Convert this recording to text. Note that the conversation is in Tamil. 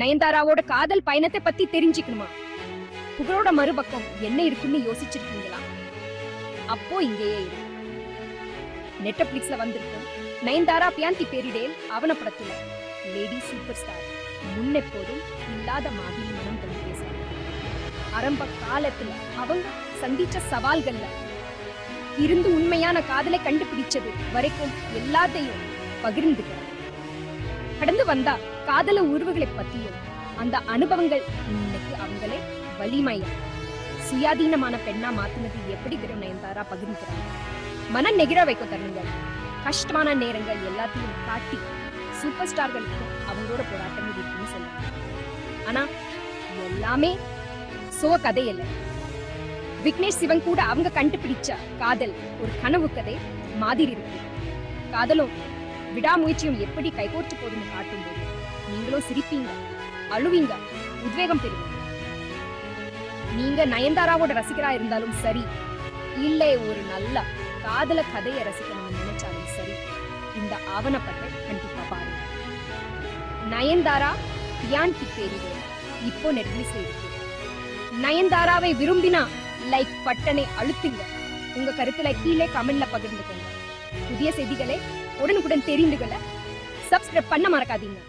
நயன்தாராவோட காதல் பயணத்தை பத்தி தெரிஞ்சுக்கணுமா? புகழோட மறுபக்கம் என்ன இருக்குன்னு யோசிச்சிருக்கீங்களா? அப்போ இங்கேயே இருக்கு. நெட்ஃபிளிக்ஸ்ல வந்திருக்கும் நயன்தாரா பியாந்தி பேரிடேல் ஆவணப்படத்துல லேடி சூப்பர் ஸ்டார் முன்னெப்போதும் இல்லாத மாதிரி மனம் தந்து பேசுறாங்க. ஆரம்ப காலத்துல அவங்க சந்திச்ச சவால்கள்ல இருந்து உண்மையான காதலை கண்டுபிடிச்சது வரைக்கும் எல்லாத்தையும் பகிர்ந்துக்கிறாங்க. கடந்து வந்தா காதல உறவுகளை பத்தியும் அந்த அனுபவங்கள் இன்னைக்கு அவங்களே வலிமையா சுயாதீனமான பெண்ணா மாத்தினது எப்படி நயன்தாரா பகிர்ந்துக்கிறாங்க. மன நெகிர வைக்கும் தருணங்கள், கஷ்டமான நேரங்கள் எல்லாத்தையும் காட்டி சூப்பர் ஸ்டார்களுக்கு அவங்களோட போராட்டங்கள் இருக்குன்னு சொல்லுவாங்க. ஆனா எல்லாமே சோ கதை இல்ல. விக்னேஷ் சிவன் கூட அவங்க கண்டுபிடிச்ச காதல் ஒரு கனவு கதை மாதிரி இருக்கு. காதலும் விடாமுயற்சியும் எப்படி கைகோர்த்து போதுன்னு காட்டும் போது நீங்களும் சிரிப்பீங்க, அழுவீங்க, உத்வேகம் பெறுவீங்க. நீங்க நயன்தாராவோட ரசிகரா இருந்தாலும் சரி, இல்லை ஒரு நல்ல காதல கதையை ரசிக்கணும்னு நினைச்சாலும் சரி, இந்த ஆவணப்படத்தை கண்டிப்பா பாருங்க. நயன்தாரா பியாந்தி பேரிடேல் இப்போ நெட்ஃபிளிக்ஸ்ல இருக்கு. நயன்தாராவை விரும்பினா லைக் பட்டனை அழுத்துங்க. உங்க கருத்துல கீழே கமெண்ட்ல பகிர்ந்துக்கோங்க. புதிய செய்திகளை உடனுக்குடன் தெரிந்துகளை சப்ஸ்கிரைப் பண்ண மறக்காதீங்க.